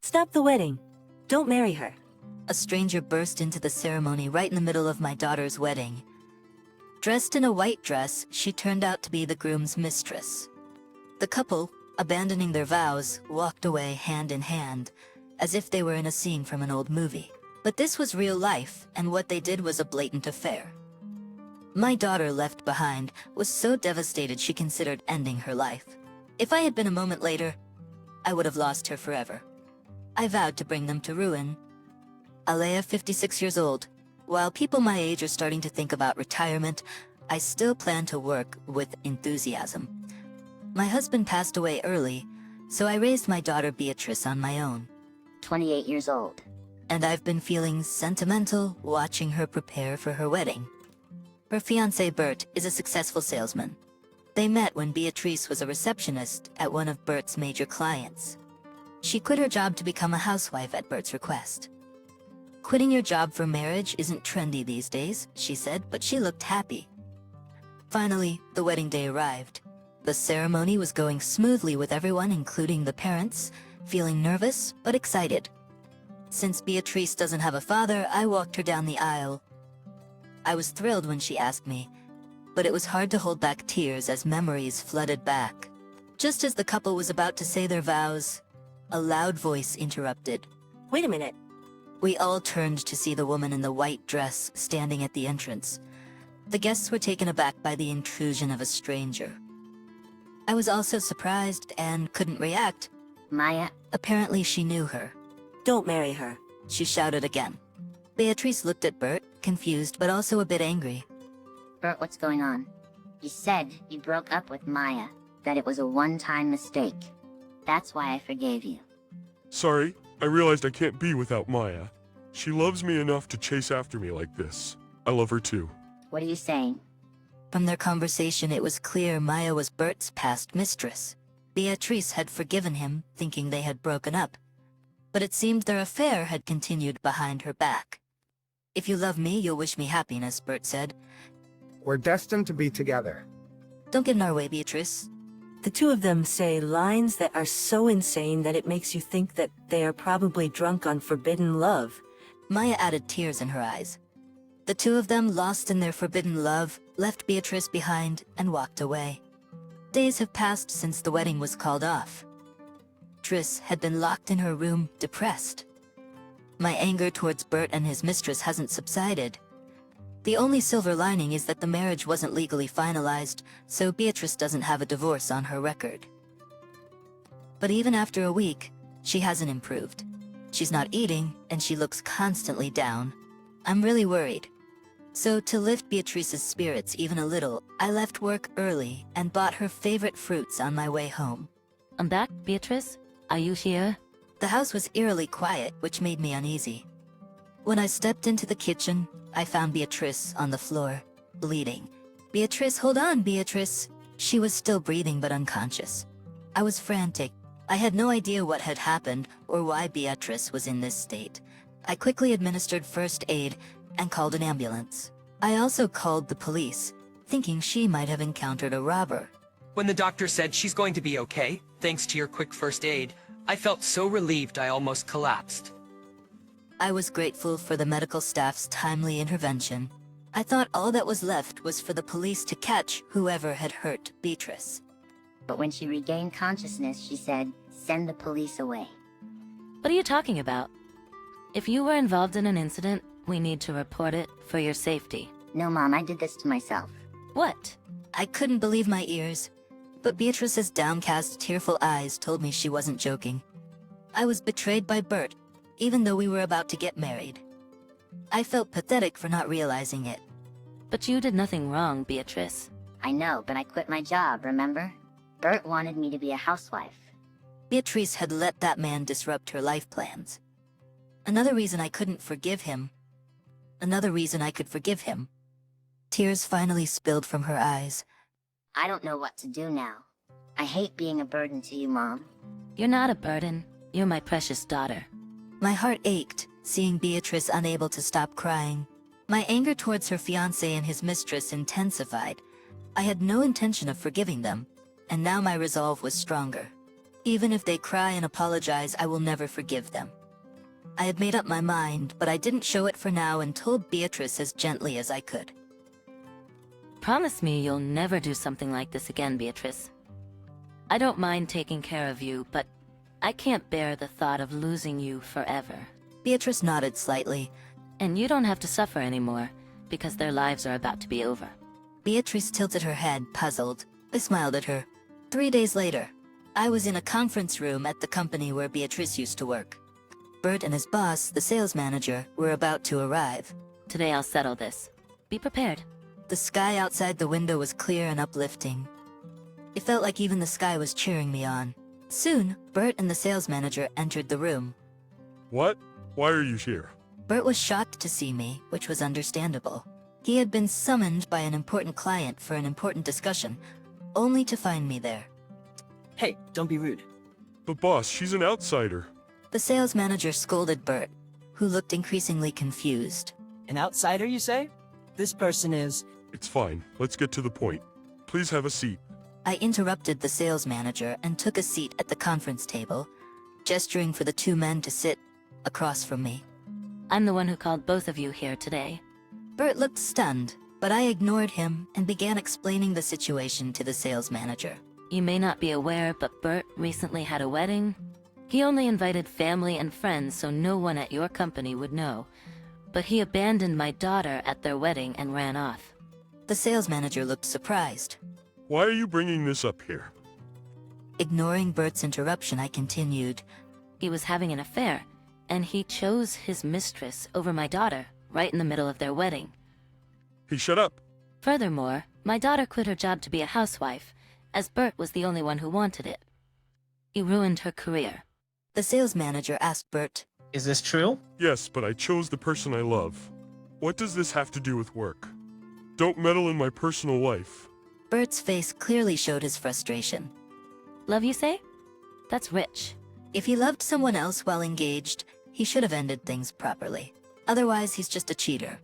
Stop the wedding. Don't marry her. A stranger burst into the ceremony right in the middle of my daughter's wedding. Dressed in a white dress, she turned out to be the groom's mistress. The couple, abandoning their vows, walked away hand in hand, as if they were in a scene from an old movie. But this was real life, and what they did was a blatant affair. My daughter, left behind, was so devastated she considered ending her life. If I had been a moment later, I would have lost her forever. I vowed to bring them to ruin. Alea, 56 years old. While people my age are starting to think about retirement, I still plan to work with enthusiasm. My husband passed away early, so I raised my daughter Beatrice on my own. 28 years old. And I've been feeling sentimental watching her prepare for her wedding. Her fiancé Bert is a successful salesman. They met when Beatrice was a receptionist at one of Bert's major clients. She quit her job to become a housewife at Bert's request. Quitting your job for marriage isn't trendy these days, she said, but she looked happy. Finally, the wedding day arrived. The ceremony was going smoothly with everyone, including the parents, feeling nervous but excited. Since Beatrice doesn't have a father, I walked her down the aisle. I was thrilled when she asked me, but it was hard to hold back tears as memories flooded back. Just as the couple was about to say their vows, a loud voice interrupted. Wait a minute. We all turned to see the woman in the white dress standing at the entrance. The guests were taken aback by the intrusion of a stranger. I was also surprised and couldn't react. Maya, Apparently she knew her. Don't marry her. She shouted again. Beatrice looked at Bert, confused but also a bit angry. Bert, what's going on? You said you broke up with Maya, that it was a one-time mistake. That's why I forgave you. Sorry, I realized I can't be without Maya. She loves me enough to chase after me like this. I love her too. What are you saying? From their conversation, it was clear Maya was Bert's past mistress. Beatrice had forgiven him, thinking they had broken up. But it seemed their affair had continued behind her back. If you love me, you'll wish me happiness, Bert said. We're destined to be together. Don't get in our way, Beatrice. The two of them say lines that are so insane that it makes you think that they are probably drunk on forbidden love. Maya added tears in her eyes. The two of them, lost in their forbidden love, left Beatrice behind and walked away. Days have passed since the wedding was called off. Triss had been locked in her room, depressed. My anger towards Bert and his mistress hasn't subsided. The only silver lining is that the marriage wasn't legally finalized, so Beatrice doesn't have a divorce on her record. But even after a week, she hasn't improved. She's not eating, and she looks constantly down. I'm really worried. So to lift Beatrice's spirits even a little, I left work early and bought her favorite fruits on my way home. I'm back, Beatrice. Are you here? The house was eerily quiet, which made me uneasy. When I stepped into the kitchen, I found Beatrice on the floor, bleeding. Beatrice, hold on, Beatrice. She was still breathing but unconscious. I was frantic. I had no idea what had happened or why Beatrice was in this state. I quickly administered first aid and called an ambulance. I also called the police, thinking she might have encountered a robber. When the doctor said she's going to be okay, thanks to your quick first aid, I felt so relieved I almost collapsed. I was grateful for the medical staff's timely intervention. I thought all that was left was for the police to catch whoever had hurt Beatrice. But when she regained consciousness, she said, "Send the police away." What are you talking about? If you were involved in an incident, we need to report it for your safety. No, Mom, I did this to myself. What? I couldn't believe my ears, but Beatrice's downcast, tearful eyes told me she wasn't joking. I was betrayed by Bert, even though we were about to get married. I felt pathetic for not realizing it. But you did nothing wrong, Beatrice. I know, but I quit my job, remember? Bert wanted me to be a housewife. Beatrice had let that man disrupt her life plans. Another reason I couldn't forgive him. Another reason I could forgive him. Tears finally spilled from her eyes. I don't know what to do now. I hate being a burden to you, Mom. You're not a burden. You're my precious daughter. My heart ached, seeing Beatrice unable to stop crying. My anger towards her fiancé and his mistress intensified. I had no intention of forgiving them, and now my resolve was stronger. Even if they cry and apologize, I will never forgive them. I had made up my mind, but I didn't show it for now and told Beatrice as gently as I could. Promise me you'll never do something like this again, Beatrice. I don't mind taking care of you, but I can't bear the thought of losing you forever. Beatrice nodded slightly. And you don't have to suffer anymore, because their lives are about to be over. Beatrice tilted her head, puzzled. I smiled at her. 3 days later, I was in a conference room at the company where Beatrice used to work. Bert and his boss, the sales manager, were about to arrive. Today I'll settle this. Be prepared. The sky outside the window was clear and uplifting. It felt like even the sky was cheering me on. Soon, Bert and the sales manager entered the room. What? Why are you here? Bert was shocked to see me, which was understandable. He had been summoned by an important client for an important discussion, only to find me there. Hey, don't be rude. But boss, she's an outsider. The sales manager scolded Bert, who looked increasingly confused. An outsider, you say? This person is... It's fine. Let's get to the point. Please have a seat. I interrupted the sales manager and took a seat at the conference table, gesturing for the two men to sit across from me. I'm the one who called both of you here today. Bert looked stunned, but I ignored him and began explaining the situation to the sales manager. You may not be aware, but Bert recently had a wedding. He only invited family and friends so no one at your company would know. But he abandoned my daughter at their wedding and ran off. The sales manager looked surprised. Why are you bringing this up here? Ignoring Bert's interruption, I continued. He was having an affair, and he chose his mistress over my daughter, right in the middle of their wedding. Hey, shut up. Furthermore, my daughter quit her job to be a housewife, as Bert was the only one who wanted it. He ruined her career. The sales manager asked Bert, Is this true? Yes, but I chose the person I love. What does this have to do with work? Don't meddle in my personal life. Bert's face clearly showed his frustration. Love, you say? That's rich. If he loved someone else while engaged, he should have ended things properly. Otherwise, he's just a cheater.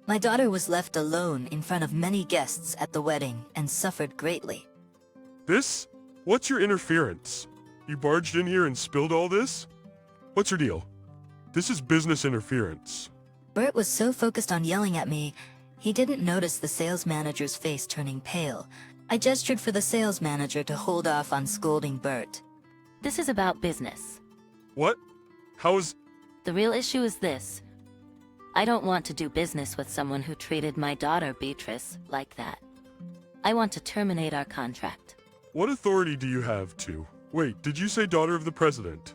My daughter was left alone in front of many guests at the wedding and suffered greatly. This? What's your interference? You barged in here and spilled all this? What's your deal? This is business interference. Bert was so focused on yelling at me, he didn't notice the sales manager's face turning pale. I gestured for the sales manager to hold off on scolding Bert. This is about business. What? How is... The real issue is this. I don't want to do business with someone who treated my daughter, Beatrice, like that. I want to terminate our contract. What authority do you have to... Wait, did you say daughter of the president?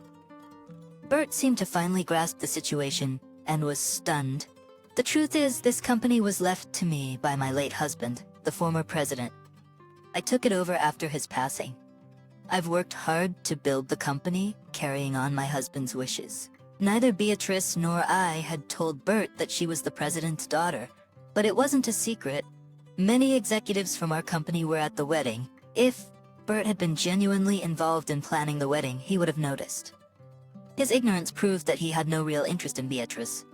Bert seemed to finally grasp the situation and was stunned. The truth is, this company was left to me by my late husband, the former president. I took it over after his passing. I've worked hard to build the company, carrying on my husband's wishes. Neither Beatrice nor I had told Bert that she was the president's daughter, but it wasn't a secret. Many executives from our company were at the wedding. If Bert had been genuinely involved in planning the wedding, he would have noticed. His ignorance proved that he had no real interest in Beatrice.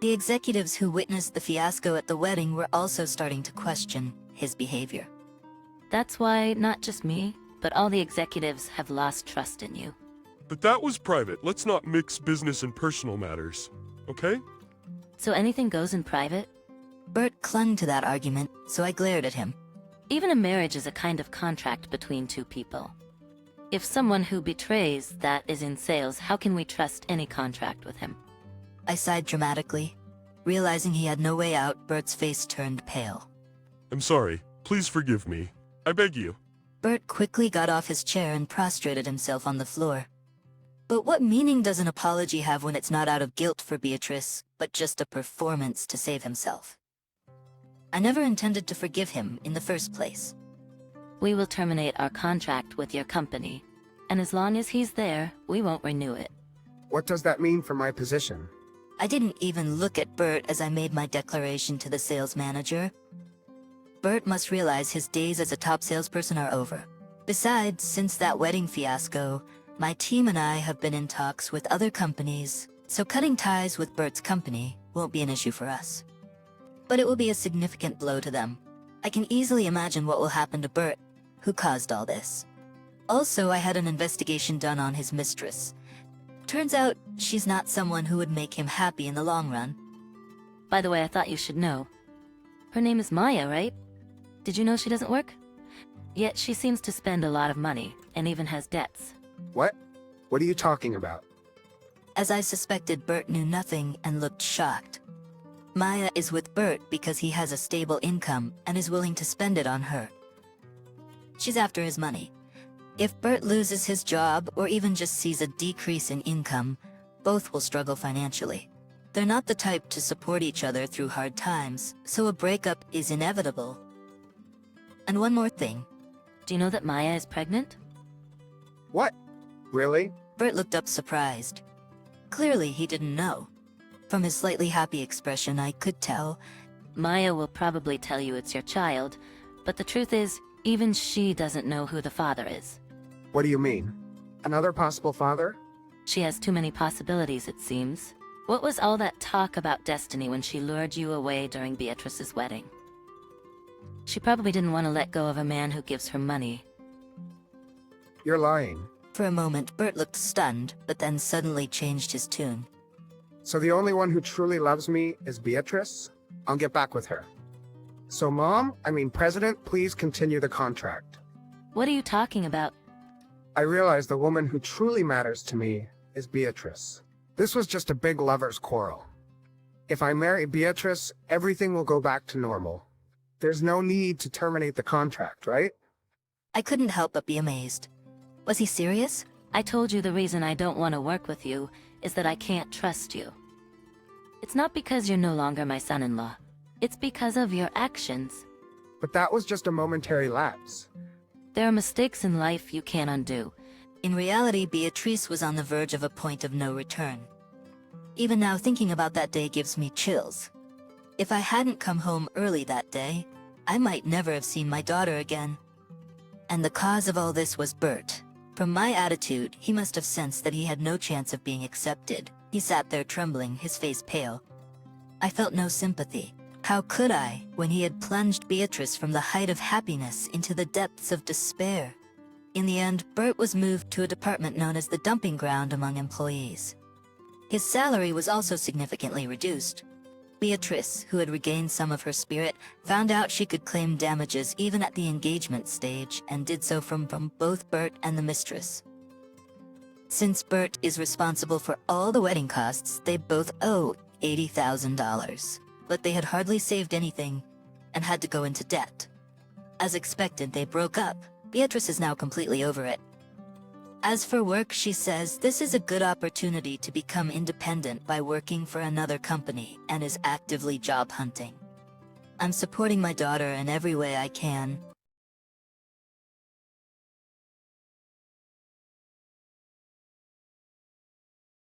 The executives who witnessed the fiasco at the wedding were also starting to question his behavior. That's why not just me, but all the executives have lost trust in you. But that was private. Let's not mix business and personal matters. Okay? So anything goes in private? Bert clung to that argument, so I glared at him. Even a marriage is a kind of contract between two people. If someone who betrays that is in sales, how can we trust any contract with him? I sighed dramatically. Realizing he had no way out, Bert's face turned pale. I'm sorry. Please forgive me. I beg you. Bert quickly got off his chair and prostrated himself on the floor. But what meaning does an apology have when it's not out of guilt for Beatrice, but just a performance to save himself? I never intended to forgive him in the first place. We will terminate our contract with your company, and as long as he's there, we won't renew it. What does that mean for my position? I didn't even look at Bert as I made my declaration to the sales manager. Bert must realize his days as a top salesperson are over. Besides, since that wedding fiasco, my team and I have been in talks with other companies, so cutting ties with Bert's company won't be an issue for us. But it will be a significant blow to them. I can easily imagine what will happen to Bert, who caused all this. Also, I had an investigation done on his mistress. Turns out, she's not someone who would make him happy in the long run. By the way, I thought you should know. Her name is Maya, right? Did you know she doesn't work? Yet she seems to spend a lot of money, and even has debts. What? What are you talking about? As I suspected, Bert knew nothing and looked shocked. Maya is with Bert because he has a stable income and is willing to spend it on her. She's after his money. If Bert loses his job or even just sees a decrease in income, both will struggle financially. They're not the type to support each other through hard times, so a breakup is inevitable. And one more thing. Do you know that Maya is pregnant? What? Really? Bert looked up surprised. Clearly, he didn't know. From his slightly happy expression, I could tell. Maya will probably tell you it's your child, but the truth is, even she doesn't know who the father is. What do you mean? Another possible father? She has too many possibilities, it seems. What was all that talk about destiny when she lured you away during Beatrice's wedding? She probably didn't want to let go of a man who gives her money. You're lying. For a moment, Bert looked stunned, but then suddenly changed his tune. So the only one who truly loves me is Beatrice? I'll get back with her. So President, please continue the contract. What are you talking about? I realize the woman who truly matters to me is Beatrice. This was just a big lover's quarrel. If I marry Beatrice, everything will go back to normal. There's no need to terminate the contract, right? I couldn't help but be amazed. Was he serious? I told you the reason I don't want to work with you is that I can't trust you. It's not because you're no longer my son-in-law. It's because of your actions. But that was just a momentary lapse. There are mistakes in life you can't undo. In reality, Beatrice was on the verge of a point of no return. Even now, thinking about that day gives me chills. If I hadn't come home early that day, I might never have seen my daughter again. And the cause of all this was Bert. From my attitude, he must have sensed that he had no chance of being accepted. He sat there trembling, his face pale. I felt no sympathy. How could I, when he had plunged Beatrice from the height of happiness into the depths of despair? In the end, Bert was moved to a department known as the dumping ground among employees. His salary was also significantly reduced. Beatrice, who had regained some of her spirit, found out she could claim damages even at the engagement stage, and did so from both Bert and the mistress. Since Bert is responsible for all the wedding costs, they both owe $80,000. But they had hardly saved anything, and had to go into debt. As expected, they broke up. Beatrice is now completely over it. As for work, she says this is a good opportunity to become independent by working for another company, and is actively job hunting. I'm supporting my daughter in every way I can,